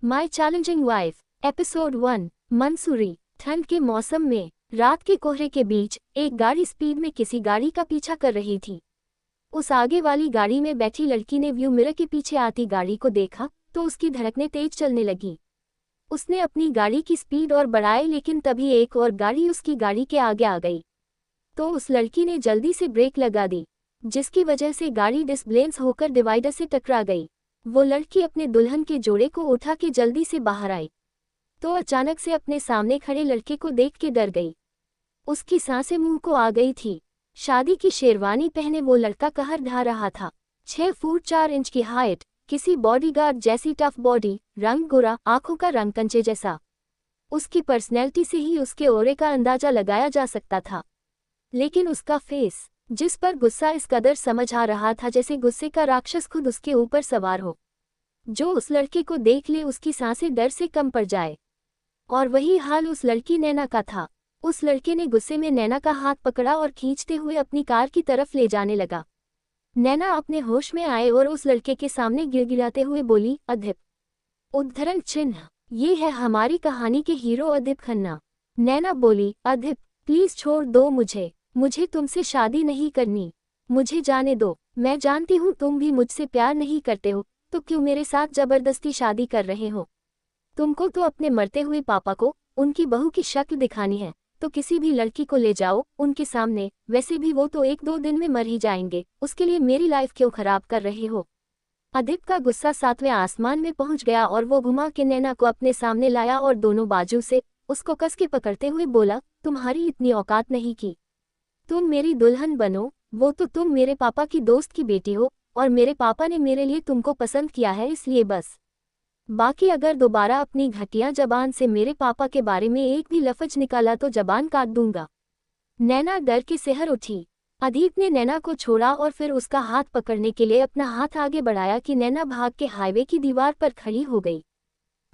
माई challenging wife episode 1। Mansuri. ठंड के मौसम में रात के कोहरे के बीच एक गाड़ी स्पीड में किसी गाड़ी का पीछा कर रही थी। उस आगे वाली गाड़ी में बैठी लड़की ने व्यू मिरर के पीछे आती गाड़ी को देखा तो उसकी धड़कनें तेज चलने लगी। उसने अपनी गाड़ी की स्पीड और बढ़ाई, लेकिन तभी एक और गाड़ी उसकी गाड़ी के आगे आ गई तो उस लड़की ने जल्दी से ब्रेक लगा दी, जिसकी वजह से गाड़ी डिसबैलेंस होकर डिवाइडर से टकरा गई। वो लड़की अपने दुल्हन के जोड़े को उठा के जल्दी से बाहर आई तो अचानक से अपने सामने खड़े लड़के को देख के डर गई। उसकी सांसें मुंह को आ गई थी। शादी की शेरवानी पहने वो लड़का कहर ढा रहा था। 6 फुट 4 इंच की हाइट, किसी बॉडीगार्ड जैसी टफ बॉडी, रंग गोरा, आंखों का रंग कंचे जैसा। उसकी पर्सनैलिटी से ही उसके ऑरे का अंदाजा लगाया जा सकता था, लेकिन उसका फेस, जिस पर गुस्सा इस कदर समझ आ रहा था जैसे गुस्से का राक्षस खुद उसके ऊपर सवार हो, जो उस लड़के को देख ले उसकी सांसें डर से कम पड़ जाए। और वही हाल उस लड़की नैना का था। उस लड़के ने गुस्से में नैना का हाथ पकड़ा और खींचते हुए अपनी कार की तरफ ले जाने लगा। नैना अपने होश में आए और उस लड़के के सामने गिड़गिड़ाते हुए बोली, अदिप। उद्धरण चिन्ह, ये है हमारी कहानी के हीरो अदिप खन्ना। नैना बोली, अदिप प्लीज छोड़ दो मुझे तुमसे शादी नहीं करनी। मुझे जाने दो। मैं जानती हूँ तुम भी मुझसे प्यार नहीं करते हो, तो क्यों मेरे साथ जबरदस्ती शादी कर रहे हो? तुमको तो अपने मरते हुए पापा को उनकी बहू की शक्ल दिखानी है, तो किसी भी लड़की को ले जाओ उनके सामने। वैसे भी वो तो 1-2 दिन में मर ही जाएंगे, उसके लिए मेरी लाइफ क्यों खराब कर रहे हो? अदिप का गुस्सा 7वें आसमान में पहुंच गया और वो घुमा के नैना को अपने सामने लाया और दोनों बाजू से उसको कस के पकड़ते हुए बोला, तुम्हारी इतनी औकात नहीं की तुम मेरी दुल्हन बनो। वो तो तुम मेरे पापा की दोस्त की बेटी हो और मेरे पापा ने मेरे लिए तुमको पसंद किया है, इसलिए बस। बाकी अगर दोबारा अपनी घटिया जबान से मेरे पापा के बारे में एक भी लफ्ज निकाला तो जबान काट दूंगा। नैना डर के सिहर उठी। अदीप ने नैना को छोड़ा और फिर उसका हाथ पकड़ने के लिए अपना हाथ आगे बढ़ाया कि नैना भाग के हाईवे की दीवार पर खड़ी हो गई।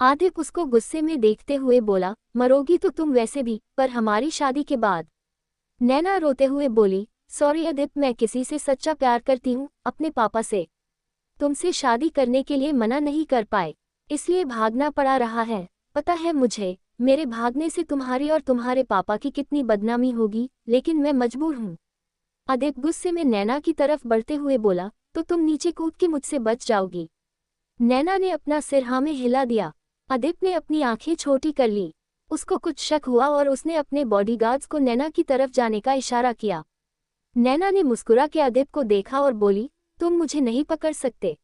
आदिप उसको गुस्से में देखते हुए बोला, मरोगी तो तुम वैसे भी, पर हमारी शादी के बाद। नैना रोते हुए बोली, सॉरी अदिप, मैं किसी से सच्चा प्यार करती हूँ, अपने पापा से। तुमसे शादी करने के लिए मना नहीं कर पाए, इसलिए भागना पड़ा रहा है। पता है मुझे, मेरे भागने से तुम्हारी और तुम्हारे पापा की कितनी बदनामी होगी, लेकिन मैं मजबूर हूँ। अदिप गुस्से में नैना की तरफ बढ़ते हुए बोला, तो तुम नीचे कूद के मुझसे बच जाओगी? नैना ने अपना सिर हाँ में हिला दिया। अदिप ने अपनी आंखें छोटी कर ली। उसको कुछ शक हुआ और उसने अपने बॉडीगार्ड्स को नैना की तरफ जाने का इशारा किया। नैना ने मुस्कुरा के अदिप को देखा और बोली, तुम मुझे नहीं पकड़ सकते।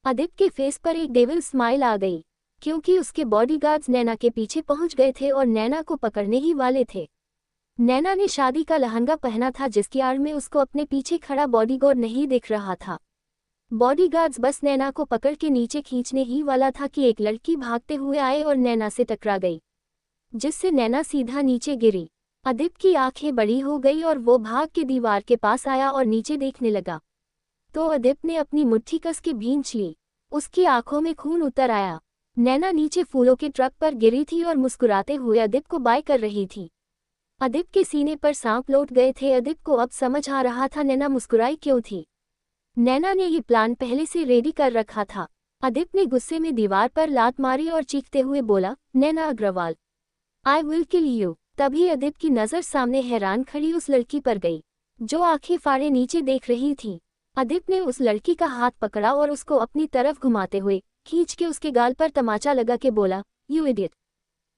अदिप के फेस पर एक डेविल स्माइल आ गई, क्योंकि उसके बॉडीगार्ड्स नैना के पीछे पहुंच गए थे और नैना को पकड़ने ही वाले थे। नैना ने शादी का लहंगा पहना था, जिसकी आड़ में उसको अपने पीछे खड़ा बॉडीगार्ड नहीं दिख रहा था। बॉडीगार्ड्स बस नैना को पकड़ के नीचे खींचने ही वाला था कि एक लड़की भागते हुए आए और नैना से टकरा गई, जिससे नैना सीधा नीचे गिरी। अदिप की आंखें बड़ी हो गई और वो भाग के दीवार के पास आया और नीचे देखने लगा तो अदिप ने अपनी मुट्ठी कस के भींच ली। उसकी आंखों में खून उतर आया। नैना नीचे फूलों के ट्रक पर गिरी थी और मुस्कुराते हुए अदिप को बाय कर रही थी। अदिप के सीने पर सांप लौट गए थे। अदिप को अब समझ आ रहा था नैना मुस्कुराई क्यों थी। नैना ने ये प्लान पहले से रेडी कर रखा था। अदिप ने गुस्से में दीवार पर लात मारी और चीखते हुए बोला, Naina Agarwal, I will kill you. तभी अदिप की नज़र सामने हैरान खड़ी उस लड़की पर गई, जो आंखें फाड़े नीचे देख रही थी। अदिप ने उस लड़की का हाथ पकड़ा और उसको अपनी तरफ घुमाते हुए खींच के उसके गाल पर तमाचा लगा के बोला, यू इडियट।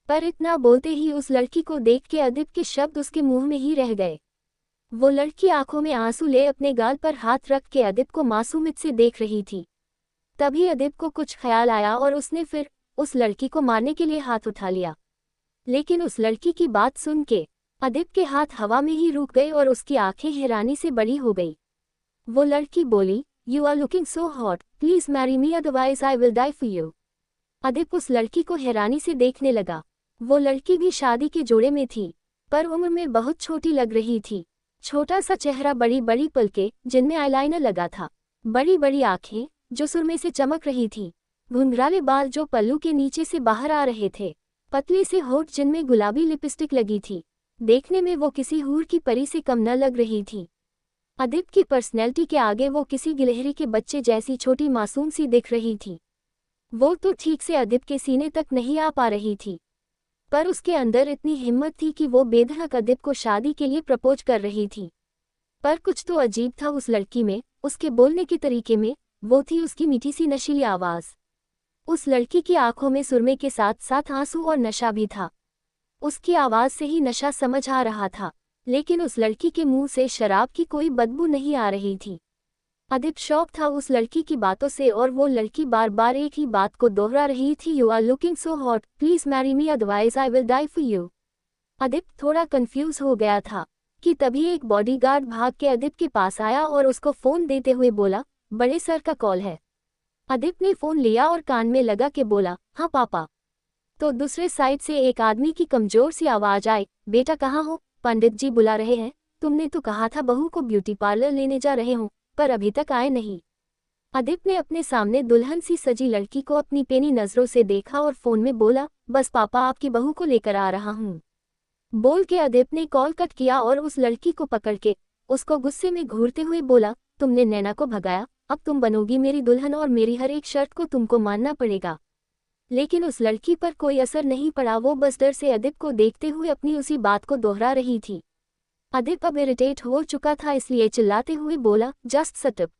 पर इतना बोलते ही उस लड़की को देख के अदिप के शब्द उसके मुंह में ही रह गए। वो लड़की आंखों में आंसू ले अपने गाल पर हाथ रख के अदिप को मासूमियत से देख रही थी। तभी अदिप को कुछ ख्याल आया और उसने फिर उस लड़की को मारने के लिए हाथ उठा लिया, लेकिन उस लड़की की बात सुन के अदिप के हाथ हवा में ही रुक गए और उसकी आंखें हैरानी से बड़ी हो गई। वो लड़की बोली, you are looking so hot, please marry me otherwise I will die for you. Adip उस लड़की को हैरानी से देखने लगा। वो लड़की भी शादी के जोड़े में थी, पर उम्र में बहुत छोटी लग रही थी। छोटा सा चेहरा, बड़ी बड़ी पलकें जिनमें आईलाइनर लगा था, बड़ी बड़ी आंखें जो सुरमे से चमक रही थी, घुंघराले बाल जो पल्लू के नीचे से बाहर आ रहे थे, पतले से होठ जिनमें गुलाबी लिपस्टिक लगी थी। देखने में वो किसी हूर की परी से कम न लग रही थी। अदिप की पर्सनैलिटी के आगे वो किसी गिलहरी के बच्चे जैसी छोटी मासूम सी दिख रही थी। वो तो ठीक से अदिप के सीने तक नहीं आ पा रही थी, पर उसके अंदर इतनी हिम्मत थी कि वो बेधड़क अदिप को शादी के लिए प्रपोज कर रही थी। पर कुछ तो अजीब था उस लड़की में, उसके बोलने के तरीके में, वो थी उसकी मीठी सी नशीली आवाज़। उस लड़की की आंखों में सुरमे के साथ साथ आंसू और नशा भी था। उसकी आवाज़ से ही नशा समझ आ रहा था, लेकिन उस लड़की के मुंह से शराब की कोई बदबू नहीं आ रही थी। अदिप शौक था उस लड़की की बातों से और वो लड़की बार बार एक ही बात को दोहरा रही थी, you are looking so hot, please marry me otherwise I will die for you. Adip थोड़ा कंफ्यूज हो गया था कि तभी एक बॉडीगार्ड भाग के अदिप के पास आया और उसको फ़ोन देते हुए बोला, बड़े सर का कॉल है। अदिप ने फ़ोन लिया और कान में लगा के बोला, हाँ पापा। तो दूसरे साइड से एक आदमी की कमज़ोर सी आवाज़ आई, बेटा कहाँ हो, पंडित जी बुला रहे हैं, तुमने तो कहा था बहू को ब्यूटी पार्लर लेने जा रहे हो, पर अभी तक आए नहीं। अदिप ने अपने सामने दुल्हन सी सजी लड़की को अपनी पेनी नज़रों से देखा और फ़ोन में बोला, बस पापा आपकी बहू को लेकर आ रहा हूँ। बोल के अदिप ने कॉल कट किया और उस लड़की को पकड़ के उसको गुस्से में घूरते हुए बोला, तुमने नैना को भगाया, अब तुम बनोगी मेरी दुल्हन और मेरी हर एक शर्त को तुमको मानना पड़ेगा। लेकिन उस लड़की पर कोई असर नहीं पड़ा, वो बस डर से अदिप को देखते हुए अपनी उसी बात को दोहरा रही थी। अदिप अब इरिटेट हो चुका था, इसलिए चिल्लाते हुए बोला, जस्ट सटअप।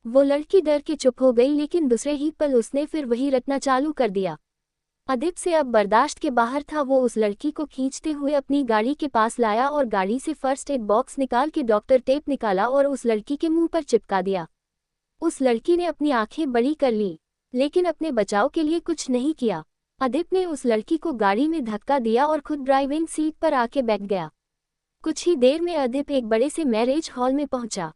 वो लड़की डर के चुप हो गई, लेकिन दूसरे ही पल उसने फिर वही रटना चालू कर दिया। अदिप से अब बर्दाश्त के बाहर था, वो उस लड़की को खींचते हुए अपनी गाड़ी के पास लाया और गाड़ी से फर्स्ट एड बॉक्स निकाल के डॉक्टर टेप निकाला और उस लड़की के मुंह पर चिपका दिया। उस लड़की ने अपनी आंखें बड़ी कर ली, लेकिन अपने बचाव के लिए कुछ नहीं किया। अदिप ने उस लड़की को गाड़ी में धक्का दिया और खुद ड्राइविंग सीट पर आके बैठ गया। कुछ ही देर में अदिप एक बड़े से मैरिज हॉल में पहुंचा,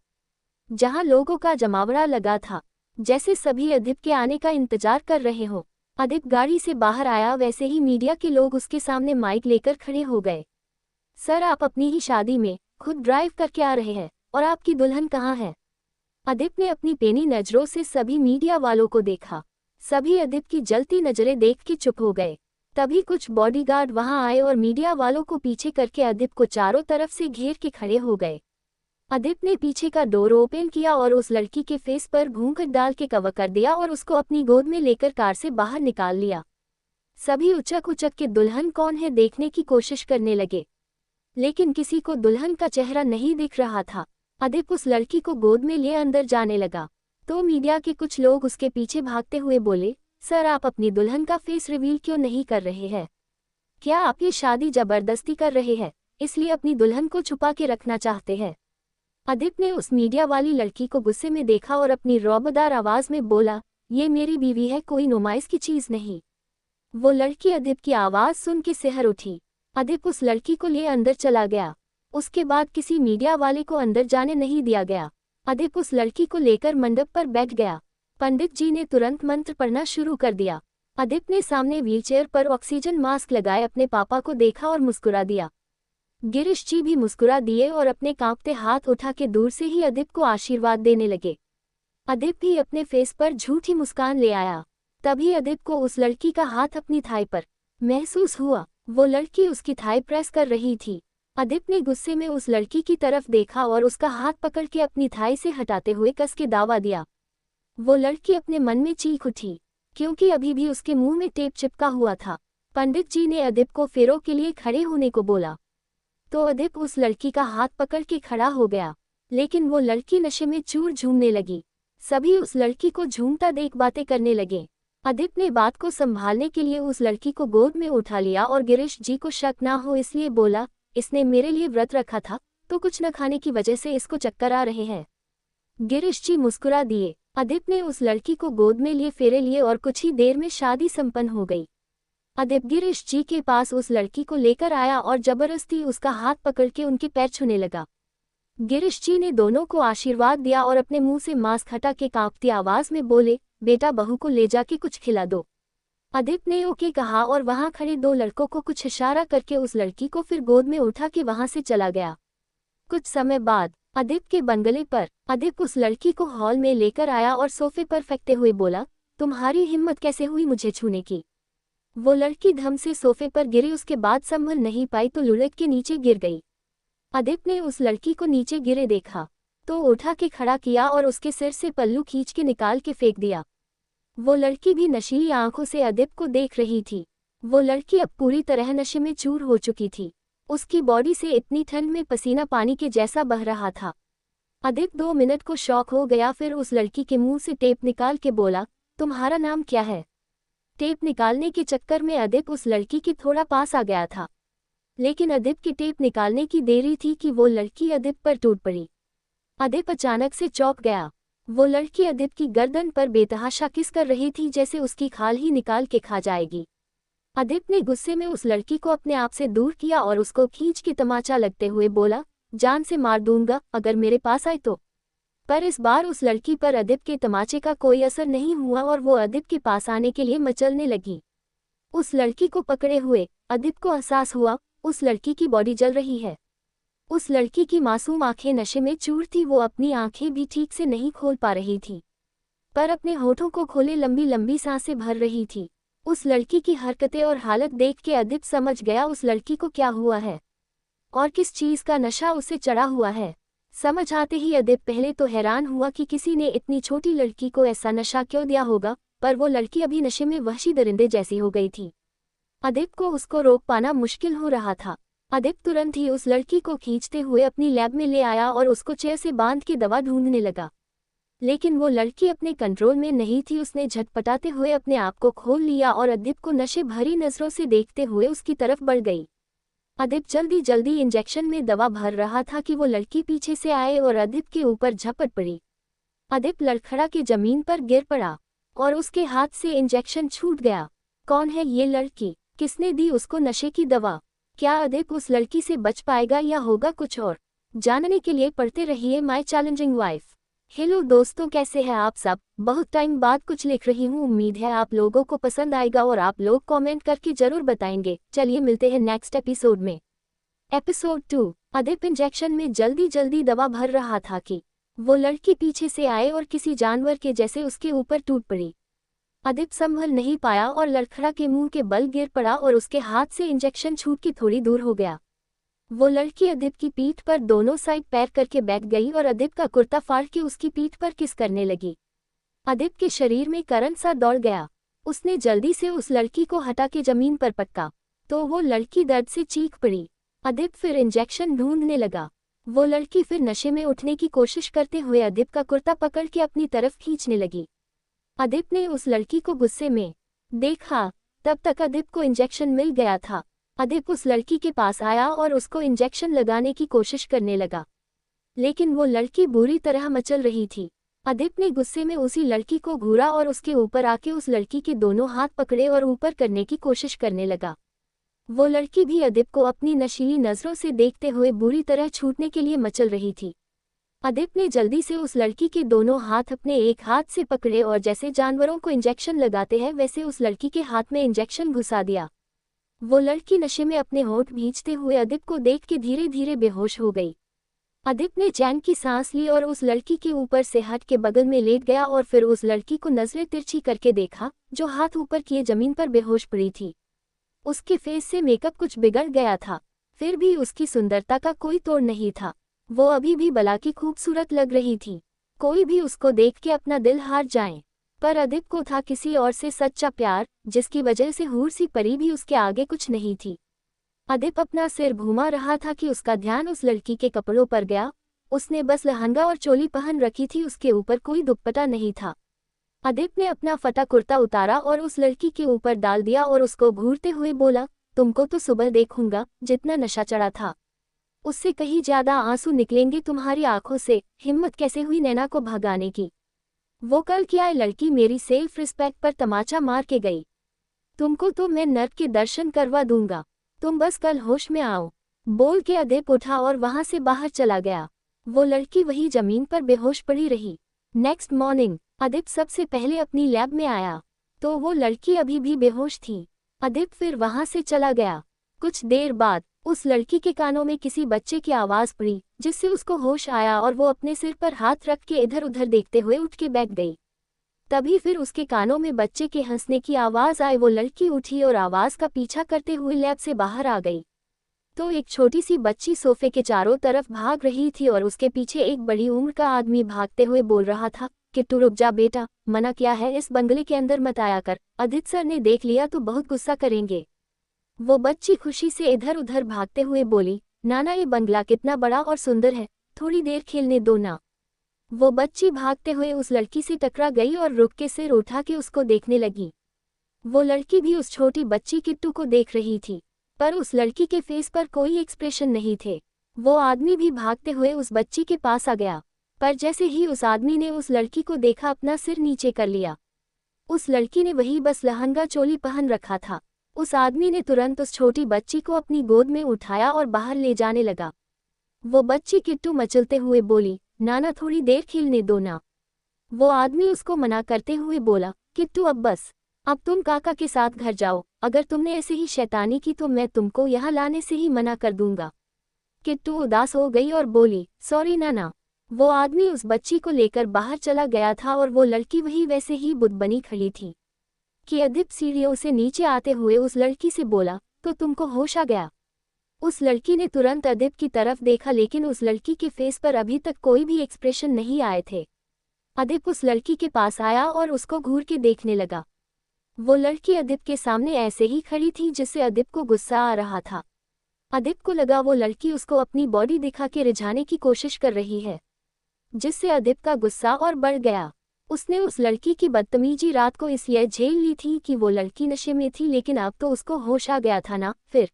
जहां लोगों का जमावड़ा लगा था, जैसे सभी अदिप के आने का इंतजार कर रहे हो। अदिप गाड़ी से बाहर आया, वैसे ही मीडिया के लोग उसके सामने माइक लेकर खड़े हो गए। सर, आप अपनी ही शादी में खुद ड्राइव करके आ रहे हैं, और आपकी दुल्हन कहाँ है? अदिप ने अपनी पेनी नजरों से सभी मीडिया वालों को देखा। सभी अदिप की जलती नजरें देख के चुप हो गए। तभी कुछ बॉडीगार्ड वहां आए और मीडिया वालों को पीछे करके अदिप को चारों तरफ से घेर के खड़े हो गए। अदिप ने पीछे का डोर ओपन किया और उस लड़की के फेस पर घूंघट डाल के कवर कर दिया और उसको अपनी गोद में लेकर कार से बाहर निकाल लिया। सभी उचक उचक के दुल्हन कौन है देखने की कोशिश करने लगे, लेकिन किसी को दुल्हन का चेहरा नहीं दिख रहा था। अदिप उस लड़की को गोद में लिए अंदर जाने लगा, तो मीडिया के कुछ लोग उसके पीछे भागते हुए बोले, सर आप अपनी दुल्हन का फेस रिवील क्यों नहीं कर रहे हैं? क्या आप ये शादी जबरदस्ती कर रहे हैं, इसलिए अपनी दुल्हन को छुपा के रखना चाहते हैं? अदिप ने उस मीडिया वाली लड़की को गुस्से में देखा और अपनी रौबदार आवाज में बोला, ये मेरी बीवी है, कोई नुमाइश की चीज नहीं। वो लड़की अदिप की आवाज सुन के सिहर उठी। अदिप उस लड़की को लिए अंदर चला गया। उसके बाद किसी मीडिया वाले को अंदर जाने नहीं दिया गया। अदिप उस लड़की को लेकर मंडप पर बैठ गया। पंडित जी ने तुरंत मंत्र पढ़ना शुरू कर दिया। अदिप ने सामने व्हीलचेयर पर ऑक्सीजन मास्क लगाए अपने पापा को देखा और मुस्कुरा दिया। गिरीश जी भी मुस्कुरा दिए और अपने कांपते हाथ उठा के दूर से ही अदिप को आशीर्वाद देने लगे। अदिप भी अपने फेस पर झूठी मुस्कान ले आया। तभी अदिप को उस लड़की का हाथ अपनी थाई पर महसूस हुआ। वो लड़की उसकी थाई प्रेस कर रही थी। अदिप ने गुस्से में उस लड़की की तरफ देखा और उसका हाथ पकड़ के अपनी थाई से हटाते हुए कस के दावा दिया। वो लड़की अपने मन में चीख उठी, क्योंकि अभी भी उसके मुंह में टेप चिपका हुआ था। पंडित जी ने अदिप को फेरों के लिए खड़े होने को बोला, तो अदिप उस लड़की का हाथ पकड़ के खड़ा हो गया, लेकिन वो लड़की नशे में चूर झूमने लगी। सभी उस लड़की को झूमता देख बातें करने लगे। अदिप ने बात को संभालने के लिए उस लड़की को गोद में उठा लिया और गिरीश जी को शक ना हो इसलिए बोला, इसने मेरे लिए व्रत रखा था, तो कुछ न खाने की वजह से इसको चक्कर आ रहे हैं। गिरीश जी मुस्कुरा दिए। अदिप ने उस लड़की को गोद में लिए फेरे लिए और कुछ ही देर में शादी संपन्न हो गई। अदिप गिरीश जी के पास उस लड़की को लेकर आया और जबरदस्ती उसका हाथ पकड़ के उनके पैर छूने लगा। गिरीश जी ने दोनों को आशीर्वाद दिया और अपने मुंह से मास्क हटा के कांपती आवाज में बोले, बेटा बहू को ले जाके कुछ खिला दो। अदिप ने ओके कहा और वहां खड़े दो लड़कों को कुछ इशारा करके उस लड़की को फिर गोद में उठा के वहां से चला गया। कुछ समय बाद अदिप के बंगले पर अदिप उस लड़की को हॉल में लेकर आया और सोफे पर फेंकते हुए बोला, तुम्हारी हिम्मत कैसे हुई मुझे छूने की? वो लड़की धम से सोफे पर गिरी, उसके बाद संभल नहीं पाई तो लुढ़क के नीचे गिर गई। अदिप ने उस लड़की को नीचे गिरे देखा तो उठा के खड़ा किया और उसके सिर से पल्लू खींच के निकाल के फेंक दिया। वो लड़की भी नशीली आंखों से अदिप को देख रही थी। वो लड़की अब पूरी तरह नशे में चूर हो चुकी थी। उसकी बॉडी से इतनी ठंड में पसीना पानी के जैसा बह रहा था। अदिप 2 मिनट को शॉक हो गया, फिर उस लड़की के मुंह से टेप निकाल के बोला, तुम्हारा नाम क्या है? टेप निकालने के चक्कर में अदिप उस लड़की के थोड़ा पास आ गया था, लेकिन अदिप की टेप निकालने की देरी थी कि वो लड़की अदिप पर टूट पड़ी। अदिप अचानक से चौंक गया। वो लड़की अदिप की गर्दन पर बेतहाशा किस कर रही थी, जैसे उसकी खाल ही निकाल के खा जाएगी। अदिप ने गुस्से में उस लड़की को अपने आप से दूर किया और उसको खींच के तमाचा लगते हुए बोला, जान से मार दूंगा अगर मेरे पास आए तो। पर इस बार उस लड़की पर अदिप के तमाचे का कोई असर नहीं हुआ और वो अदिप के पास आने के लिए मचलने लगी। उस लड़की को पकड़े हुए अदिप को एहसास हुआ उस लड़की की बॉडी जल रही है। उस लड़की की मासूम आंखें नशे में चूर थी। वो अपनी आंखें भी ठीक से नहीं खोल पा रही थी, पर अपने होठों को खोले लंबी लंबी सांसें भर रही थी। उस लड़की की हरकतें और हालत देख के अदिप समझ गया उस लड़की को क्या हुआ है और किस चीज़ का नशा उसे चढ़ा हुआ है। समझ आते ही अदिप पहले तो हैरान हुआ कि किसी ने इतनी छोटी लड़की को ऐसा नशा क्यों दिया होगा, पर वो लड़की अभी नशे में वहशी दरिंदे जैसी हो गई थी। अदिप को उसको रोक पाना मुश्किल हो रहा था। अदिप तुरंत ही उस लड़की को खींचते हुए अपनी लैब में ले आया और उसको चेयर से बांध के दवा ढूंढने लगा, लेकिन वो लड़की अपने कंट्रोल में नहीं थी। उसने झटपटाते हुए अपने आप को खोल लिया और अदिप को नशे भरी नजरों से देखते हुए उसकी तरफ बढ़ गई। अदिप जल्दी जल्दी इंजेक्शन में दवा भर रहा था कि वो लड़की पीछे से आए और अदिप के ऊपर झपट पड़ी। अदिप लड़खड़ा के जमीन पर गिर पड़ा और उसके हाथ से इंजेक्शन छूट गया। कौन है ये लड़की? किसने दी उसको नशे की दवा? क्या अदिप उस लड़की से बच पाएगा या होगा कुछ और? जानने के लिए पढ़ते रहिए माय चैलेंजिंग वाइफ। हेलो दोस्तों, कैसे हैं आप सब? बहुत टाइम बाद कुछ लिख रही हूँ, उम्मीद है आप लोगों को पसंद आएगा और आप लोग कमेंट करके जरूर बताएंगे। चलिए मिलते हैं नेक्स्ट एपिसोड में। एपिसोड 2। अदिप इंजेक्शन में जल्दी जल्दी दवा भर रहा था कि वो लड़की पीछे से आए और किसी जानवर के जैसे उसके ऊपर टूट पड़ी। अदिप संभल नहीं पाया और लड़खड़ा के मुंह के बल गिर पड़ा और उसके हाथ से इंजेक्शन छूट के थोड़ी दूर हो गया। वो लड़की अदिप की पीठ पर दोनों साइड पैर करके बैठ गई और अदिप का कुर्ता फाड़ के उसकी पीठ पर किस करने लगी। अदिप के शरीर में करंट सा दौड़ गया। उसने जल्दी से उस लड़की को हटा के जमीन पर पटका तो वो लड़की दर्द से चीख पड़ी। अदिप फिर इंजेक्शन ढूंढने लगा। वो लड़की फिर नशे में उठने की कोशिश करते हुए अदिप का कुर्ता पकड़ के अपनी तरफ खींचने लगी। अदिप ने उस लड़की को गुस्से में देखा। तब तक अदिप को इंजेक्शन मिल गया था। अदिप उस लड़की के पास आया और उसको इंजेक्शन लगाने की कोशिश करने लगा, लेकिन वो लड़की बुरी तरह मचल रही थी। अदिप ने गुस्से में उसी लड़की को घूरा और उसके ऊपर आके उस लड़की के दोनों हाथ पकड़े और ऊपर करने की कोशिश करने लगा। वो लड़की भी अदिप को अपनी नशीली नज़रों से देखते हुए बुरी तरह छूटने के लिए मचल रही थी। अदिप ने जल्दी से उस लड़की के दोनों हाथ अपने एक हाथ से पकड़े और जैसे जानवरों को इंजेक्शन लगाते हैं वैसे उस लड़की के हाथ में इंजेक्शन घुसा दिया। वो लड़की नशे में अपने होंठ भींचते हुए अदिप को देख के धीरे धीरे बेहोश हो गई। अदिप ने चैन की सांस ली और उस लड़की के ऊपर से हट के बगल में लेट गया और फिर उस लड़की को नजरें तिरछी करके देखा जो हाथ ऊपर किए जमीन पर बेहोश पड़ी थी। उसके फेस से मेकअप कुछ बिगड़ गया था, फिर भी उसकी सुंदरता का कोई तोड़ नहीं था। वो अभी भी भला की खूबसूरत लग रही थी। कोई भी उसको देख के अपना दिल हार जाए, पर अदिप को था किसी और से सच्चा प्यार, जिसकी वजह से हूर सी परी भी उसके आगे कुछ नहीं थी। अदिप अपना सिर घुमा रहा था कि उसका ध्यान उस लड़की के कपड़ों पर गया। उसने बस लहंगा और चोली पहन रखी थी, उसके ऊपर कोई दुपट्टा नहीं था। अदिप ने अपना फटा कुर्ता उतारा और उस लड़की के ऊपर डाल दिया और उसको घूरते हुए बोला, तुमको तो सुबह देखूंगा जितना नशा चढ़ा था उससे कहीं ज्यादा आंसू निकलेंगे तुम्हारी आंखों से। हिम्मत कैसे हुई नैना को भगाने की? वो कल क्या लड़की मेरी सेल्फ रिस्पेक्ट पर तमाचा मार के गई। तुमको तो मैं नर्क के दर्शन करवा दूंगा, तुम बस कल होश में आओ, बोल के अदिप उठा और वहां से बाहर चला गया। वो लड़की वही जमीन पर बेहोश पड़ी रही। नेक्स्ट मॉर्निंग अदिप सबसे पहले अपनी लैब में आया तो वो लड़की अभी भी बेहोश थी। अदिप फिर वहां से चला गया। कुछ देर बाद उस लड़की के कानों में किसी बच्चे की आवाज पड़ी, जिससे उसको होश आया और वो अपने सिर पर हाथ रख के इधर उधर देखते हुए उठ के बैठ गई। तभी फिर उसके कानों में बच्चे के हंसने की आवाज आई। वो लड़की उठी और आवाज का पीछा करते हुए लैब से बाहर आ गई तो एक छोटी सी बच्ची सोफे के चारों तरफ भाग रही थी और उसके पीछे एक बड़ी उम्र का आदमी भागते हुए बोल रहा था, किट्टू रुक जा बेटा, मना किया है, इस बंगले के अंदर मत आया कर, अदित सर ने देख लिया तो बहुत गुस्सा करेंगे। वो बच्ची खुशी से इधर उधर भागते हुए बोली, नाना ये बंगला कितना बड़ा और सुंदर है, थोड़ी देर खेलने दो ना। वो बच्ची भागते हुए उस लड़की से टकरा गई और रुक के सिर उठा के उसको देखने लगी। वो लड़की भी उस छोटी बच्ची किट्टू को देख रही थी, पर उस लड़की के फेस पर कोई एक्सप्रेशन नहीं थे। वो आदमी भी भागते हुए उस बच्ची के पास आ गया, पर जैसे ही उस आदमी ने उस लड़की को देखा अपना सिर नीचे कर लिया। उस लड़की ने वही बस लहंगा चोली पहन रखा था। उस आदमी ने तुरंत उस छोटी बच्ची को अपनी गोद में उठाया और बाहर ले जाने लगा। वो बच्ची किट्टू मचलते हुए बोली, नाना थोड़ी देर खेलने दो ना। वो आदमी उसको मना करते हुए बोला, किट्टू अब बस, अब तुम काका के साथ घर जाओ, अगर तुमने ऐसे ही शैतानी की तो मैं तुमको यहाँ लाने से ही मना कर दूंगा। किट्टू उदास हो गई और बोली, सॉरी नाना। वो आदमी उस बच्ची को लेकर बाहर चला गया था और वो लड़की वही वैसे ही बुत बनी खड़ी थी कि अदिप सीढ़ियों से नीचे आते हुए उस लड़की से बोला, तो तुमको होश आ गया? उस लड़की ने तुरंत अदिप की तरफ देखा, लेकिन उस लड़की के फेस पर अभी तक कोई भी एक्सप्रेशन नहीं आए थे। अदिप उस लड़की के पास आया और उसको घूर के देखने लगा। वो लड़की अदिप के सामने ऐसे ही खड़ी थी जिससे अदिप को गुस्सा आ रहा था। अदिप को लगा वो लड़की उसको अपनी बॉडी दिखा के रिझाने की कोशिश कर रही है, जिससे अदिप का गुस्सा और बढ़ गया। उसने उस लड़की की बदतमीजी रात को इसलिए झेल ली थी कि वो लड़की नशे में थी, लेकिन अब तो उसको होश आ गया था ना, फिर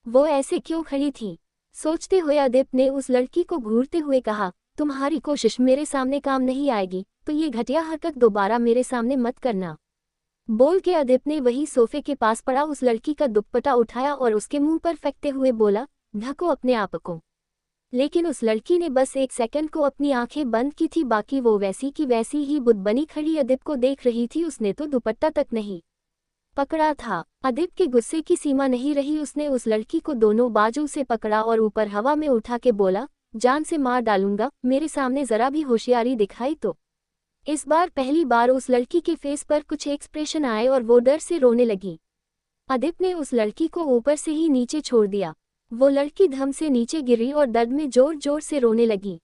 वो ऐसे क्यों खड़ी थी? सोचते हुए अदिप ने उस लड़की को घूरते हुए कहा, तुम्हारी कोशिश मेरे सामने काम नहीं आएगी, तो ये घटिया हरकत दोबारा मेरे सामने मत करना। बोल के अदिप ने वही सोफे के पास पड़ा उस लड़की का दुपट्टा उठाया और उसके मुंह पर फेंकते हुए बोला, ढको अपने आप को। लेकिन उस लड़की ने बस एक सेकंड को अपनी आंखें बंद की थी, बाकी वो वैसी की वैसी ही बुत बनी खड़ी अदिप को देख रही थी। उसने तो दुपट्टा तक नहीं पकड़ा था। अदिप के गुस्से की सीमा नहीं रही, उसने उस लड़की को दोनों बाजू से पकड़ा और ऊपर हवा में उठा के बोला, जान से मार डालूंगा, मेरे सामने जरा भी होशियारी दिखाई तो। इस बार पहली बार उस लड़की के फेस पर कुछ एक्सप्रेशन आए और वो डर से रोने लगी। अदिप ने उस लड़की को ऊपर से ही नीचे छोड़ दिया। वो लड़की धम से नीचे गिरी और दर्द में जोर जोर से रोने लगी।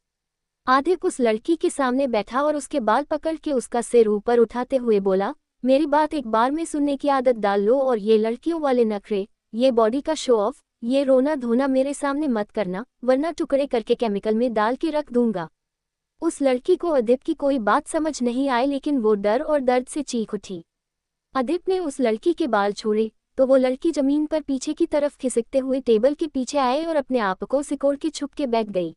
अदिप उस लड़की के सामने बैठा और उसके बाल पकड़ के उसका सिर ऊपर उठाते हुए बोला, मेरी बात एक बार में सुनने की आदत डाल लो, और ये लड़कियों वाले नखरे, ये बॉडी का शो ऑफ, ये रोना धोना मेरे सामने मत करना, वरना टुकड़े करके केमिकल में डाल के रख दूंगा। उस लड़की को अदिप की कोई बात समझ नहीं आई, लेकिन वो डर और दर्द से चीख उठी। अदिप ने उस लड़की के बाल छोड़े तो वो लड़की जमीन पर पीछे की तरफ खिसकते हुए टेबल के पीछे आए और अपने आप को सिकोड़ के छुप के बैठ गई।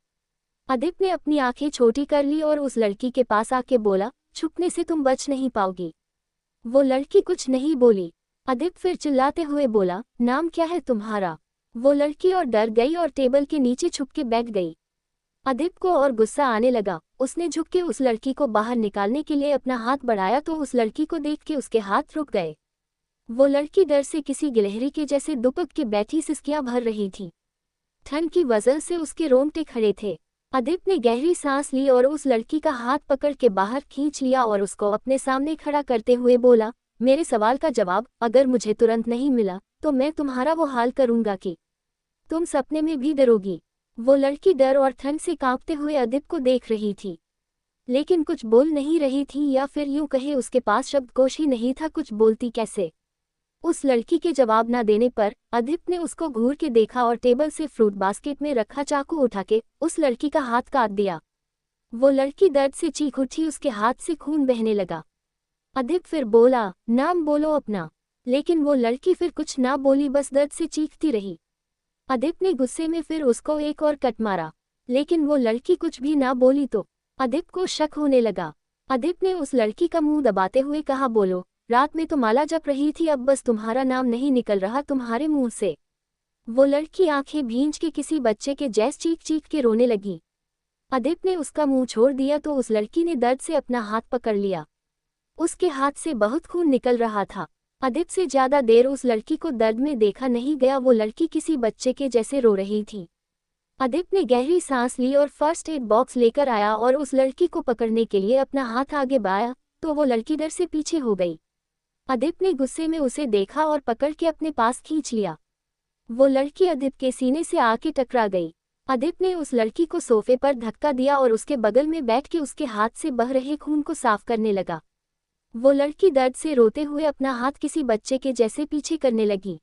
अदिप ने अपनी आंखें छोटी कर ली और उस लड़की के पास आके बोला, छुपने से तुम बच नहीं पाओगी। वो लड़की कुछ नहीं बोली। अदिप फिर चिल्लाते हुए बोला, नाम क्या है तुम्हारा? वो लड़की और डर गई और टेबल के नीचे छुप के बैठ गई। अदिप को और गुस्सा आने लगा। उसने झुक के उस लड़की को बाहर निकालने के लिए अपना हाथ बढ़ाया तो उस लड़की को देख के उसके हाथ रुक गए। वो लड़की डर से किसी गिलहरी के जैसे दुपक के बैठी सिसकियां भर रही थी। ठंड की वजह से उसके रोंगटे खड़े थे। अदिप ने गहरी सांस ली और उस लड़की का हाथ पकड़ के बाहर खींच लिया और उसको अपने सामने खड़ा करते हुए बोला, मेरे सवाल का जवाब अगर मुझे तुरंत नहीं मिला तो मैं तुम्हारा वो हाल करूंगा कि तुम सपने में भी डरोगी। वो लड़की डर और ठंड से कांपते हुए अदिप को देख रही थी, लेकिन कुछ बोल नहीं रही थी, या फिर यूं कहे उसके पास शब्दकोश ही नहीं था, कुछ बोलती कैसे। उस लड़की के जवाब न देने पर अदिप ने उसको घूर के देखा और टेबल से फ्रूट बास्केट में रखा चाकू उठा के उस लड़की का हाथ काट दिया। वो लड़की दर्द से चीख उठी, उसके हाथ से खून बहने लगा। अदिप फिर बोला, नाम बोलो अपना। लेकिन वो लड़की फिर कुछ ना बोली, बस दर्द से चीखती रही। अदिप ने गुस्से में फिर उसको एक और कट मारा, लेकिन वो लड़की कुछ भी ना बोली तो अदिप को शक होने लगा। अदिप ने उस लड़की का मुंह दबाते हुए कहा, बोलो, रात में तो माला जप रही थी, अब बस तुम्हारा नाम नहीं निकल रहा तुम्हारे मुंह से। वो लड़की आंखें भींच के किसी बच्चे के जैस चीख चीख के रोने लगी। अदिप ने उसका मुंह छोड़ दिया तो उस लड़की ने दर्द से अपना हाथ पकड़ लिया। उसके हाथ से बहुत खून निकल रहा था। अदिप से ज्यादा देर उस लड़की को दर्द में देखा नहीं गया। वो लड़की किसी बच्चे के जैसे रो रही थी। अदिप ने गहरी सांस ली और फर्स्ट एड बॉक्स लेकर आया और उस लड़की को पकड़ने के लिए अपना हाथ आगे बढ़ाया तो वो लड़की डर से पीछे हो गई। अदिप ने गुस्से में उसे देखा और पकड़ के अपने पास खींच लिया। वो लड़की अदिप के सीने से आके टकरा गई। अदिप ने उस लड़की को सोफे पर धक्का दिया और उसके बगल में बैठ के उसके हाथ से बह रहे खून को साफ करने लगा। वो लड़की दर्द से रोते हुए अपना हाथ किसी बच्चे के जैसे पीछे करने लगी।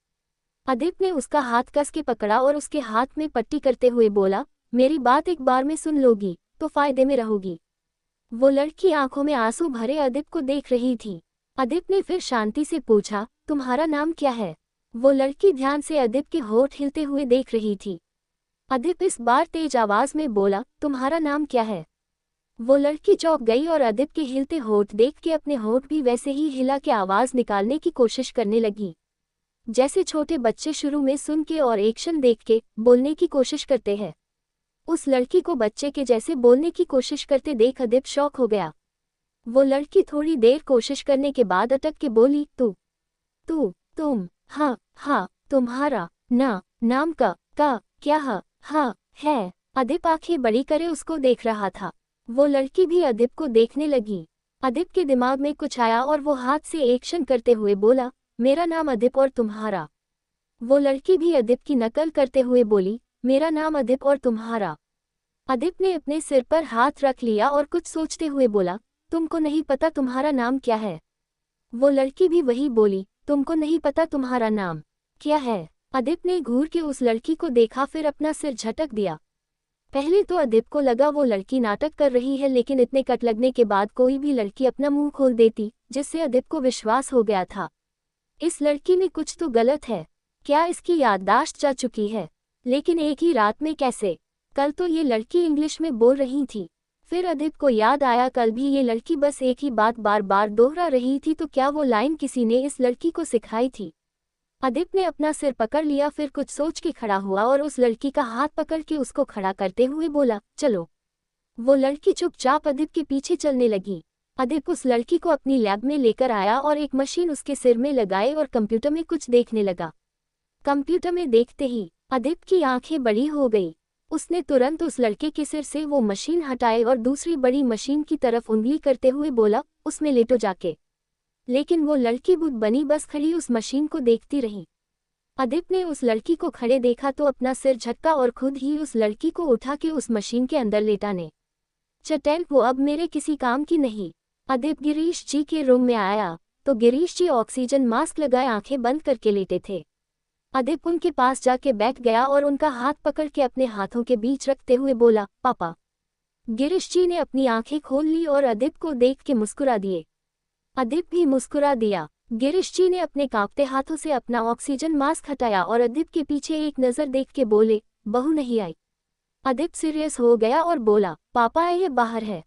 अदिप ने उसका हाथ कस के पकड़ा और उसके हाथ में पट्टी करते हुए बोला, मेरी बात एक बार में सुन लोगी तो फायदे में रहोगी। वो लड़की आंखों में आंसू भरे अदिप को देख रही थी। अदिप ने फिर शांति से पूछा, तुम्हारा नाम क्या है? वो लड़की ध्यान से अदिप के होठ हिलते हुए देख रही थी। अदिप इस बार तेज आवाज में बोला, तुम्हारा नाम क्या है? वो लड़की चौंक गई और अदिप के हिलते होठ देख के अपने होठ भी वैसे ही हिला के आवाज निकालने की कोशिश करने लगी, जैसे छोटे बच्चे शुरू में सुन के और एक्शन देख के बोलने की कोशिश करते हैं। उस लड़की को बच्चे के जैसे बोलने की कोशिश करते देख अदिप शॉक हो गया। वो लड़की थोड़ी देर कोशिश करने के बाद अटक के बोली, तू तू तुम, हाँ, तुम्हारा नाम का क्या हाँ है। अदिप आंखें बड़ी करे उसको देख रहा था। वो लड़की भी अदिप को देखने लगी। अदिप के दिमाग में कुछ आया और वो हाथ से एक्शन करते हुए बोला, मेरा नाम अदिप और तुम्हारा। वो लड़की भी अदिप की नकल करते हुए बोली, मेरा नाम अदिप और तुम्हारा। अदिप ने अपने सिर पर हाथ रख लिया और कुछ सोचते हुए बोला, तुमको नहीं पता तुम्हारा नाम क्या है? वो लड़की भी वही बोली, तुमको नहीं पता तुम्हारा नाम क्या है? अदिप ने घूर के उस लड़की को देखा, फिर अपना सिर झटक दिया। पहले तो अदिप को लगा वो लड़की नाटक कर रही है, लेकिन इतने कट लगने के बाद कोई भी लड़की अपना मुंह खोल देती, जिससे अदिप को विश्वास हो गया था इस लड़की में कुछ तो गलत है। क्या इसकी याददाश्त जा चुकी है? लेकिन एक ही रात में कैसे? कल तो ये लड़की इंग्लिश में बोल रही थी। फिर अदिप को याद आया, कल भी ये लड़की बस एक ही बात बार बार दोहरा रही थी, तो क्या वो लाइन किसी ने इस लड़की को सिखाई थी? अदिप ने अपना सिर पकड़ लिया, फिर कुछ सोच के खड़ा हुआ और उस लड़की का हाथ पकड़ के उसको खड़ा करते हुए बोला, चलो। वो लड़की चुपचाप अदिप के पीछे चलने लगी। अदिप उस लड़की को अपनी लैब में लेकर आया और एक मशीन उसके सिर में लगाए और कंप्यूटर में कुछ देखने लगा। कंप्यूटर में देखते ही अदिप की आंखें बड़ी हो गई। उसने तुरंत उस लड़के के सिर से वो मशीन हटाए और दूसरी बड़ी मशीन की तरफ उंगली करते हुए बोला, उसमें लेटो जाके। लेकिन वो लड़की बुत बनी बस खड़ी उस मशीन को देखती रही। अदिप ने उस लड़की को खड़े देखा तो अपना सिर झटका और खुद ही उस लड़की को उठा के उस मशीन के अंदर लेटाने चटैल, वो अब मेरे किसी काम की नहीं। अदिप गिरीश जी के रूम में आया तो गिरीश जी ऑक्सीजन मास्क लगाए आंखें बंद करके लेटे थे। अदिप उनके पास जाके बैठ गया और उनका हाथ पकड़ के अपने हाथों के बीच रखते हुए बोला, पापा। गिरीश जी ने अपनी आंखें खोल ली और अदिप को देख के मुस्कुरा दिए। अदिप भी मुस्कुरा दिया। गिरीश जी ने अपने कांपते हाथों से अपना ऑक्सीजन मास्क हटाया और अदिप के पीछे एक नज़र देख के बोले, बहू नहीं आई? अदिप सीरियस हो गया और बोला, पापा ये बाहर है।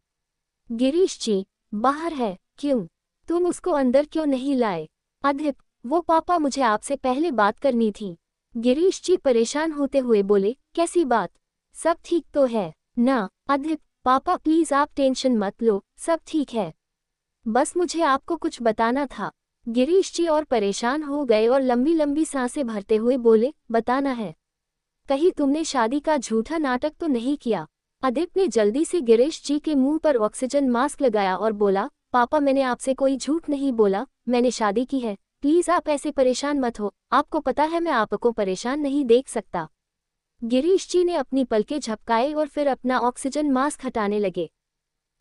गिरीश जी, बाहर है? क्यों? तुम उसको अंदर क्यों नहीं लाए? अदिप, वो पापा मुझे आपसे पहले बात करनी थी। गिरीश जी परेशान होते हुए बोले, कैसी बात? सब ठीक तो है ना? अदिप, पापा प्लीज आप टेंशन मत लो, सब ठीक है। बस मुझे आपको कुछ बताना था। गिरीश जी और परेशान हो गए और लंबी लंबी सांसें भरते हुए बोले, बताना है? कहीं तुमने शादी का झूठा नाटक तो नहीं किया? अदिप ने जल्दी से गिरीश जी के मुंह पर ऑक्सीजन मास्क लगाया और बोला, पापा मैंने आपसे कोई झूठ नहीं बोला, मैंने शादी की है। प्लीज आप ऐसे परेशान मत हो, आपको पता है मैं आपको परेशान नहीं देख सकता। गिरीश जी ने अपनी पलकें झपकाए और फिर अपना ऑक्सीजन मास्क हटाने लगे।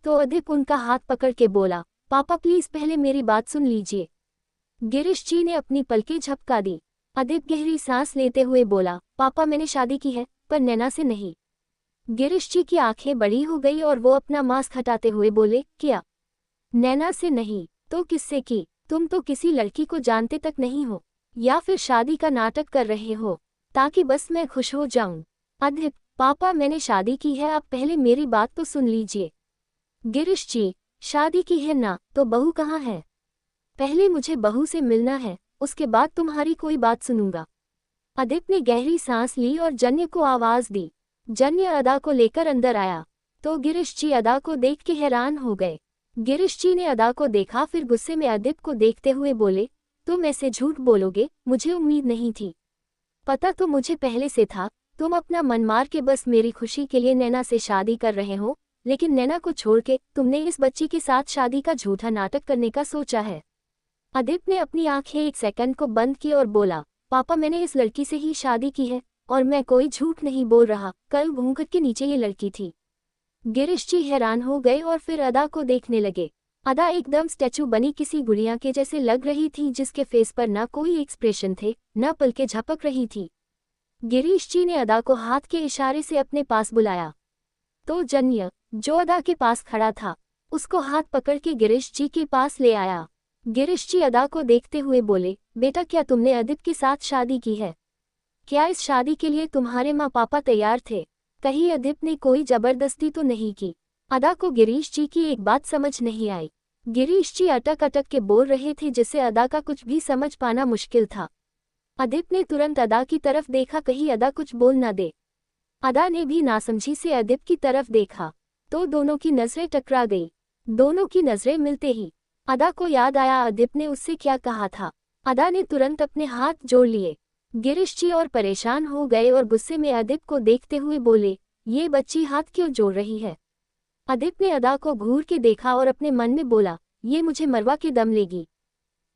तो अदिप उनका हाथ पकड़ के बोला, पापा प्लीज पहले मेरी बात सुन लीजिए। गिरीश जी ने अपनी पलकें झपका दी। अदिप गहरी सांस लेते हुए बोला, पापा मैंने शादी की है, पर नैना से नहीं। गिरीश जी की आंखें बड़ी हो गई और वो अपना मास्क हटाते हुए बोले, क्या? नैना से नहीं तो किससे की? तुम तो किसी लड़की को जानते तक नहीं हो, या फिर शादी का नाटक कर रहे हो ताकि बस मैं खुश हो जाऊं? अदिप, पापा मैंने शादी की है, आप पहले मेरी बात तो सुन लीजिए। गिरीश जी, शादी की है ना, तो बहू कहाँ है? पहले मुझे बहू से मिलना है, उसके बाद तुम्हारी कोई बात सुनूंगा। अदिप ने गहरी सांस ली और जन्य को आवाज दी। जन्य अदा को लेकर अंदर आया तो गिरीश जी अदा को देख के हैरान हो गए। गिरीश जी ने अदा को देखा, फिर गुस्से में अदिप को देखते हुए बोले, तुम ऐसे झूठ बोलोगे? मुझे उम्मीद नहीं थी। पता तो मुझे पहले से था, तुम अपना मन मार के बस मेरी खुशी के लिए नैना से शादी कर रहे हो, लेकिन नैना को छोड़ के तुमने इस बच्ची के साथ शादी का झूठा नाटक करने का सोचा है। अदिप ने अपनी आंखें एक सेकंड को बंद की और बोला, पापा मैंने इस लड़की से ही शादी की है और मैं कोई झूठ नहीं बोल रहा, कल घूंघट के नीचे ये लड़की थी। गिरीश जी हैरान हो गए और फिर अदा को देखने लगे। अदा एकदम स्टैचू बनी किसी गुड़िया के जैसे लग रही थी, जिसके फेस पर ना कोई एक्सप्रेशन थे, न पलकें झपक रही थी। गिरीश जी ने अदा को हाथ के इशारे से अपने पास बुलाया तो जन्य, जो अदा के पास खड़ा था, उसको हाथ पकड़ के गिरीश जी के पास ले आया। गिरीश जी अदा को देखते हुए बोले, बेटा क्या तुमने अदिप के साथ शादी की है? क्या इस शादी के लिए तुम्हारे माँ पापा तैयार थे? कहीं अदिप ने कोई जबरदस्ती तो नहीं की? अदा को गिरीश जी की एक बात समझ नहीं आई। गिरीश जी अटक अटक के बोल रहे थे जिससे अदा का कुछ भी समझ पाना मुश्किल था। अदिप ने तुरंत अदा की तरफ देखा, कहीं अदा कुछ बोल न दे। अदा ने भी नासमझी से अदिप की तरफ देखा तो दोनों की नजरें टकरा गई। दोनों की नजरें मिलते ही अदा को याद आया अदिप ने उससे क्या कहा था। अदा ने तुरंत अपने हाथ जोड़ लिए। गिरीश जी और परेशान हो गए और गुस्से में अदिप को देखते हुए बोले, ये बच्ची हाथ क्यों जोड़ रही है? अदिप ने अदा को घूर के देखा और अपने मन में बोला, ये मुझे मरवा के दम लेगी।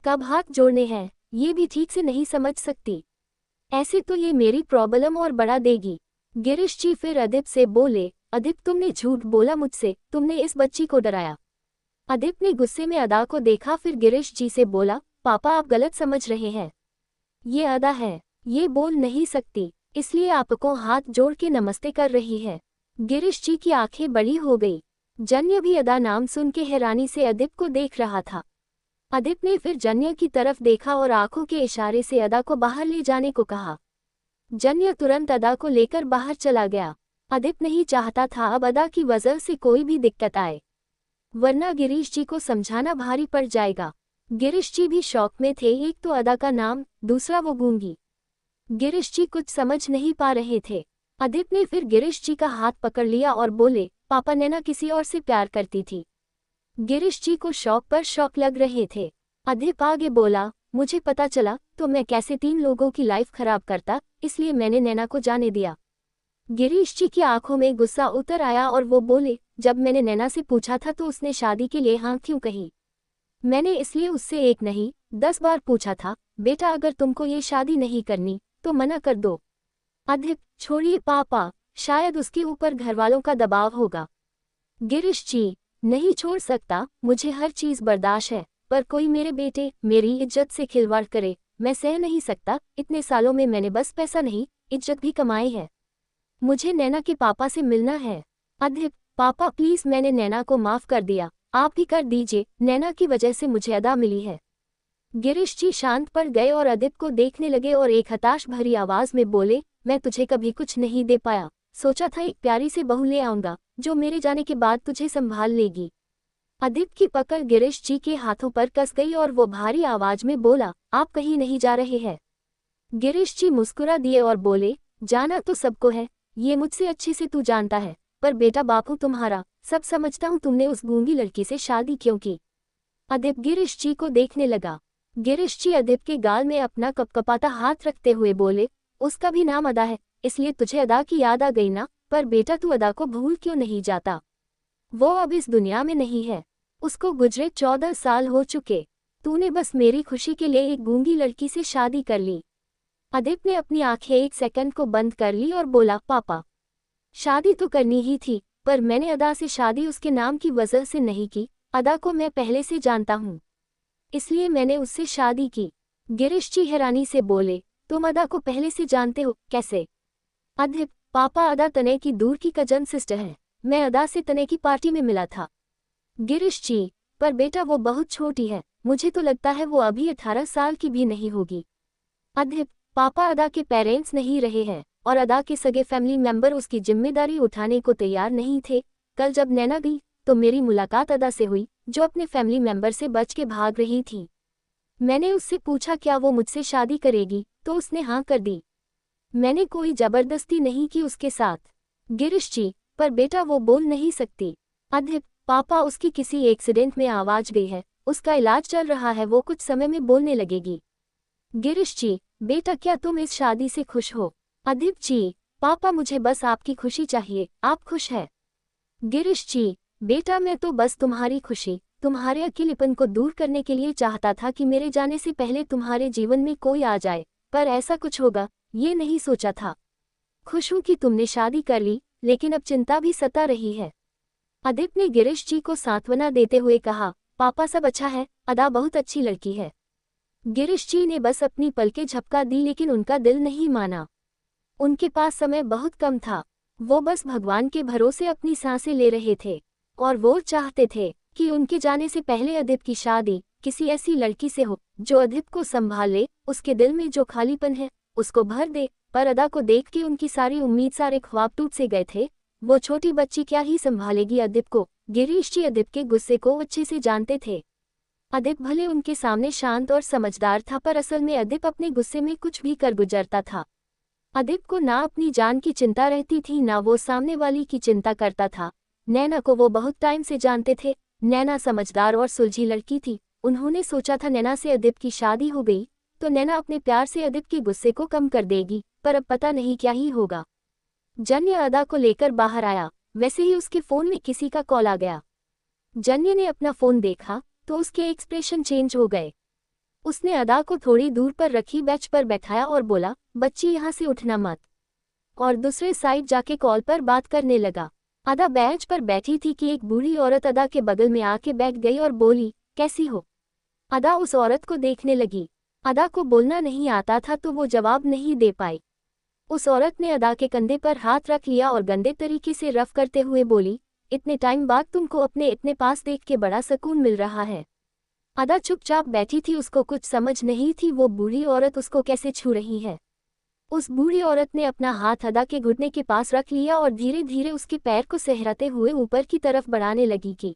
कब हाथ जोड़ने हैं ये भी ठीक से नहीं समझ सकती, ऐसे तो ये मेरी प्रॉब्लम और बढ़ा देगी। गिरीश जी फिर अदिप से बोले, अदिप तुमने झूठ बोला मुझसे, तुमने इस बच्ची को डराया। अदिप ने गुस्से में अदा को देखा, फिर गिरीश जी से बोला, पापा आप गलत समझ रहे हैं, ये अदा है, ये बोल नहीं सकती, इसलिए आपको हाथ जोड़ के नमस्ते कर रही है। गिरीश जी की आंखें बड़ी हो गई। जन्य भी अदा नाम सुन के हैरानी से अदिप को देख रहा था। अदिप ने फिर जन्य की तरफ देखा और आंखों के इशारे से अदा को बाहर ले जाने को कहा। जन्य तुरंत अदा को लेकर बाहर चला गया। अदिप नहीं चाहता था अब अदा की वजह से कोई भी दिक्कत आए, वरना गिरीश जी को समझाना भारी पड़ जाएगा। गिरीश जी भी शौक में थे, एक तो अदा का नाम, दूसरा वो गूंगी। गिरीश जी कुछ समझ नहीं पा रहे थे। अदिप ने फिर गिरीश जी का हाथ पकड़ लिया और बोले, पापा नैना किसी और से प्यार करती थी। गिरीश जी को शौक पर शौक लग रहे थे। अदिप आगे बोला, मुझे पता चला तो मैं कैसे 3 लोगों की लाइफ खराब करता, इसलिए मैंने नैना को जाने दिया। गिरीश जी की आंखों में गुस्सा उतर आया और वो बोले, जब मैंने नैना से पूछा था तो उसने शादी के लिए हाँ क्यों कही? मैंने इसलिए उससे 1 नहीं 10 बार पूछा था, बेटा अगर तुमको ये शादी नहीं करनी तो मना कर दो। अदिप, छोड़िए पापा, शायद उसके ऊपर घरवालों का दबाव होगा। गिरीश जी, नहीं छोड़ सकता, मुझे हर चीज बर्दाश्त है, पर कोई मेरे बेटे, मेरी इज्जत से खिलवाड़ करे, मैं सह नहीं सकता। इतने सालों में मैंने बस पैसा नहीं, इज्जत भी कमाई है। मुझे नैना के पापा से मिलना है। अदिप, पापा प्लीज, मैंने नैना को माफ कर दिया, आप ही कर दीजिए, नैना की वजह से मुझे अदा मिली है। गिरीश जी शांत पड़ गए और अदिप को देखने लगे और एक हताश भरी आवाज में बोले, मैं तुझे कभी कुछ नहीं दे पाया, सोचा था एक प्यारी से बहू ले आऊंगा जो मेरे जाने के बाद तुझे संभाल लेगी। अदिप की पकड़ गिरीश जी के हाथों पर कस गई और वो भारी आवाज में बोला, आप कहीं नहीं जा रहे हैं। गिरीश जी मुस्कुरा दिए और बोले, जाना तो सबको है, ये मुझसे अच्छे से तू जानता है, पर बेटा बापू तुम्हारा, सब समझता हूँ तुमने उस गूंगी लड़की से शादी क्यों की। अदिप गिरीश जी को देखने लगा। गिरीश जी अदिप के गाल में अपना कपकपाता हाथ रखते हुए बोले, उसका भी नाम अदा है, इसलिए तुझे अदा की याद आ गई ना, पर बेटा तू अदा को भूल क्यों नहीं जाता? वो अब इस दुनिया में नहीं है, उसको गुजरे 14 साल हो चुके, तूने बस मेरी खुशी के लिए एक गूंगी लड़की से शादी कर ली। अदिप ने अपनी आंखें 1 सेकंड को बंद कर ली और बोला, पापा शादी तो करनी ही थी, पर मैंने अदा से शादी उसके नाम की वजह से नहीं की, अदा को मैं पहले से जानता हूँ, इसलिए मैंने उससे शादी की। गिरीश जी हैरानी से बोले, तुम अदा को पहले से जानते हो, कैसे? अदिप, पापा अदा तने की दूर की कजन सिस्टर है, मैं अदा से तने की पार्टी में मिला था। गिरीश जी, पर बेटा वो बहुत छोटी है, मुझे तो लगता है वो अभी 18 साल की भी नहीं होगी। अदिप, पापा अदा के पेरेंट्स नहीं रहे हैं और अदा के सगे फैमिली मेंबर उसकी जिम्मेदारी उठाने को तैयार नहीं थे। कल जब नैना गई तो मेरी मुलाकात अदा से हुई, जो अपने फैमिली मेंबर से बच के भाग रही थी। मैंने उससे पूछा क्या वो मुझसे शादी करेगी, तो उसने हाँ कर दी। मैंने कोई जबरदस्ती नहीं की उसके साथ। गिरीश जी, पर बेटा वो बोल नहीं सकती। अदिप, पापा उसकी किसी एक्सीडेंट में आवाज गई है, उसका इलाज चल रहा है, वो कुछ समय में बोलने लगेगी। गिरीश जी, बेटा क्या तुम इस शादी से खुश हो? अदिप जी, पापा मुझे बस आपकी खुशी चाहिए, आप खुश हैं? गिरीश जी, बेटा मैं तो बस तुम्हारी खुशी, तुम्हारे अकेलेपन को दूर करने के लिए चाहता था कि मेरे जाने से पहले तुम्हारे जीवन में कोई आ जाए, पर ऐसा कुछ होगा ये नहीं सोचा था। खुश हूँ कि तुमने शादी कर ली, लेकिन अब चिंता भी सता रही है। अदिप ने गिरीश जी को सांत्वना देते हुए कहा, पापा सब अच्छा है, अदा बहुत अच्छी लड़की है। गिरीश जी ने बस अपनी पलकें झपका दी, लेकिन उनका दिल नहीं माना। उनके पास समय बहुत कम था। वो बस भगवान के भरोसे अपनी सांसें ले रहे थे, और वो चाहते थे कि उनके जाने से पहले अदिप की शादी किसी ऐसी लड़की से हो जो अदिप को संभाल ले, उसके दिल में जो खालीपन है उसको भर दे। पर अदा को देख के उनकी सारी उम्मीद, सारे ख्वाब टूट से गए थे। वो छोटी बच्ची क्या ही संभालेगी अदिप को। गिरीश जी अदिप के गुस्से को अच्छे से जानते थे। अदिप भले उनके सामने शांत और समझदार था, पर असल में अदिप अपने गुस्से में कुछ भी कर गुजरता था। अदिप को ना अपनी जान की चिंता रहती थी, ना वो सामने वाली की चिंता करता था। नैना को वो बहुत टाइम से जानते थे। नैना समझदार और सुलझी लड़की थी। उन्होंने सोचा था नैना से अदिप की शादी हो गई तो नैना अपने प्यार से अदिप के गुस्से को कम कर देगी, पर अब पता नहीं क्या ही होगा। जन्य अदा को लेकर बाहर आया। वैसे ही उसके फोन में किसी का कॉल आ गया। जन्य ने अपना फोन देखा तो उसके एक्सप्रेशन चेंज हो गए। उसने अदा को थोड़ी दूर पर रखी बेंच पर बैठाया और बोला, बच्ची यहाँ से उठना मत। और दूसरे साइड जाके कॉल पर बात करने लगा। अदा बेंच पर बैठी थी कि एक बूढ़ी औरत अदा के बगल में आके बैठ गई और बोली, कैसी हो। अदा उस औरत को देखने लगी। अदा को बोलना नहीं आता था तो वो जवाब नहीं दे पाई। उस औरत ने अदा के कंधे पर हाथ रख लिया और गंदे तरीके से रफ करते हुए बोली, इतने टाइम बाद तुमको अपने इतने पास देख के बड़ा सुकून मिल रहा है। अदा चुपचाप बैठी थी, उसको कुछ समझ नहीं थी वो बूढ़ी औरत उसको कैसे छू रही है। उस बूढ़ी औरत ने अपना हाथ अदा के घुटने के पास रख लिया और धीरे धीरे उसके पैर को सहराते हुए ऊपर की तरफ बढ़ाने लगी कि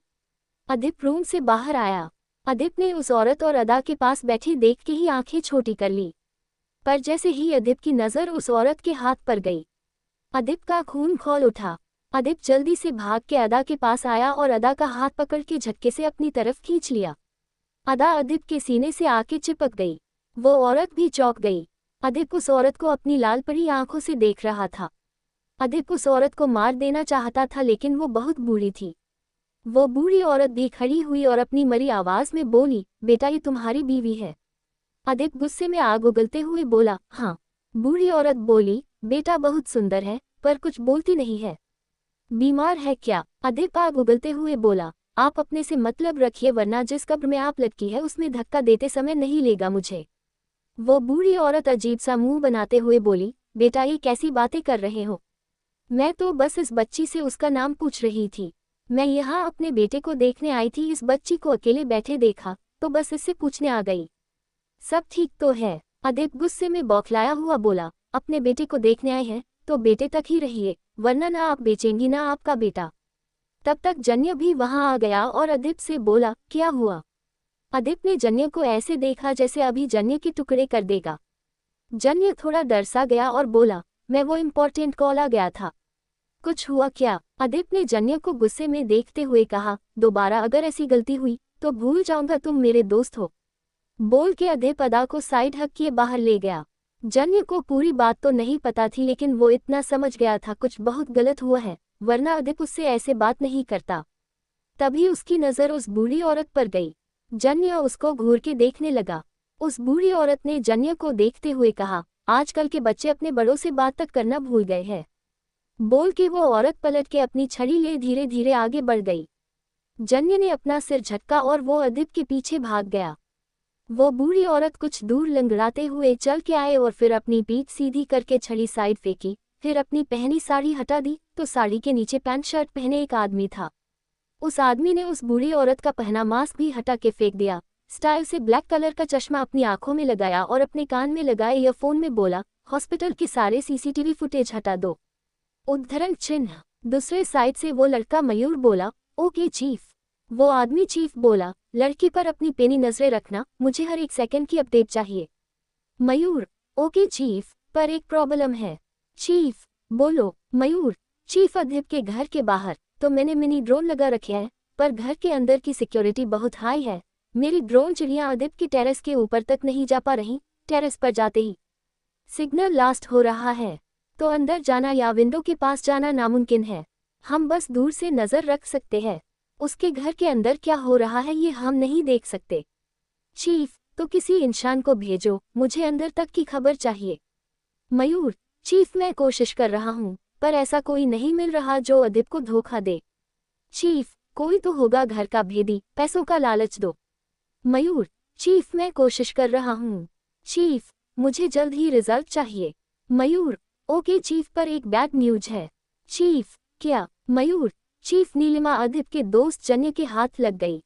अदिप रूम से बाहर आया। अदिप ने उस औरत और अदा के पास बैठी देख के ही आंखें छोटी कर ली। पर जैसे ही अदिप की नज़र उस औरत के हाथ पर गई, अदिप का खून खौल उठा। अदिप जल्दी से भाग के अदा के पास आया और अदा का हाथ पकड़ के झटके से अपनी तरफ खींच लिया। अदा अदिप के सीने से आके चिपक गई। वो औरत भी चौंक गई। अदिप उस औरत को अपनी लाल परी आंखों से देख रहा था। अदिप उस औरत को मार देना चाहता था, लेकिन वो बहुत बूढ़ी थी। वो बूढ़ी औरत भी खड़ी हुई और अपनी मरी आवाज में बोली, बेटा ये तुम्हारी बीवी है। अदिप गुस्से में आग उगलते हुए बोला, हाँ। बूढ़ी औरत बोली, बेटा बहुत सुंदर है, पर कुछ बोलती नहीं है। बीमार है क्या। अदिप आग उगलते हुए बोला, आप अपने से मतलब रखिए, वरना जिस कब्र में आप लटकी है उसमें धक्का देते समय नहीं लेगा मुझे। वो बूढ़ी औरत अजीब सा मुंह बनाते हुए बोली, बेटा ये कैसी बातें कर रहे हो। मैं तो बस इस बच्ची से उसका नाम पूछ रही थी। मैं यहाँ अपने बेटे को देखने आई थी, इस बच्ची को अकेले बैठे देखा तो बस इससे पूछने आ गई। सब ठीक तो है। अदिप गुस्से में बौखलाया हुआ बोला, अपने बेटे को देखने आए हैं तो बेटे तक ही रहिए, वरना ना आप बेचेंगी ना आपका बेटा। तब तक जन्य भी वहां आ गया और अदिप से बोला, क्या हुआ। अदिप ने जन्य को ऐसे देखा जैसे अभी जन्य के टुकड़े कर देगा। जन्य थोड़ा डर सा गया और बोला, मैं वो इम्पोर्टेंट कॉल आ गया था। कुछ हुआ क्या। अदिप ने जन्य को गुस्से में देखते हुए कहा, दोबारा अगर ऐसी गलती हुई तो भूल जाऊंगा तुम मेरे दोस्त हो। बोल के अदिप अदा को साइड हक किए बाहर ले गया। जन्य को पूरी बात तो नहीं पता थी, लेकिन वो इतना समझ गया था कुछ बहुत गलत हुआ है, वरना अदिप उससे ऐसे बात नहीं करता। तभी उसकी नज़र उस बूढ़ी औरत पर गई। जन्य उसको घूर के देखने लगा। उस बूढ़ी औरत ने जन्य को देखते हुए कहा, आजकल के बच्चे अपने बड़ों से बात तक करना भूल गए हैं। बोल के वो औरत पलट के अपनी छड़ी ले धीरे धीरे आगे बढ़ गई। जन्य ने अपना सिर झटका और वो अदिप के पीछे भाग गया। वो बूढ़ी औरत कुछ दूर लंगड़ाते हुए चल के आए और फिर अपनी पीठ सीधी करके छड़ी साइड फेंकी, फिर अपनी पहनी साड़ी हटा दी तो साड़ी के नीचे पैंट शर्ट पहने एक आदमी था। उस आदमी ने उस बूढ़ी औरत का पहना मास्क भी हटा के फेंक दिया। स्टाइल से ब्लैक कलर का चश्मा अपनी आंखों में लगाया और अपने कान में लगाए ईयरफोन में बोला, हॉस्पिटल के सारे सीसीटीवी फुटेज हटा दो। उद्धरण चिन्ह। दूसरे साइड से वो लड़का मयूर बोला, ओके चीफ। वो आदमी चीफ बोला, लड़की पर अपनी पेनी नजरें रखना, मुझे हर एक सेकंड की अपडेट चाहिए। मयूर, ओके चीफ, पर एक प्रॉब्लम है। चीफ, बोलो। मयूर, चीफ अदिप के घर के बाहर तो मैंने मिनी ड्रोन लगा रखे हैं, पर घर के अंदर की सिक्योरिटी बहुत हाई है। मेरी ड्रोन चिड़ियां अदिप की टेरेस के ऊपर तक नहीं जा पा रही। टेरेस पर जाते ही सिग्नल लास्ट हो रहा है, तो अंदर जाना या विंडो के पास जाना नामुमकिन है। हम बस दूर से नजर रख सकते हैं, उसके घर के अंदर क्या हो रहा है ये हम नहीं देख सकते। चीफ, तो किसी इंसान को भेजो, मुझे अंदर तक की खबर चाहिए। मयूर, चीफ मैं कोशिश कर रहा हूँ, पर ऐसा कोई नहीं मिल रहा जो अदिप को धोखा दे। चीफ कोई तो होगा घर का भेदी, पैसों का लालच दो। मयूर चीफ मैं कोशिश कर रहा हूँ। चीफ मुझे जल्द ही रिजल्ट चाहिए। मयूर ओके चीफ, पर एक बैड न्यूज है। चीफ क्या? मयूर चीफ नीलिमा अदिप के दोस्त जन्य के हाथ लग गई।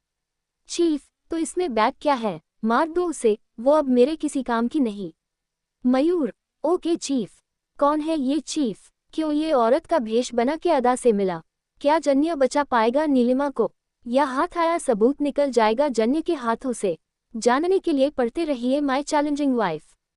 चीफ तो इसमें बैड क्या है, मार दो उसे, वो अब मेरे किसी काम की नहीं। मयूर ओके चीफ। कौन है ये चीफ? क्यों ये औरत का भेष बना के अदा से मिला? क्या जन्य बचा पाएगा नीलिमा को, या हाथ आया सबूत निकल जाएगा जन्य के हाथों से? जानने के लिए पढ़ते रहिए माय चैलेंजिंग वाइफ।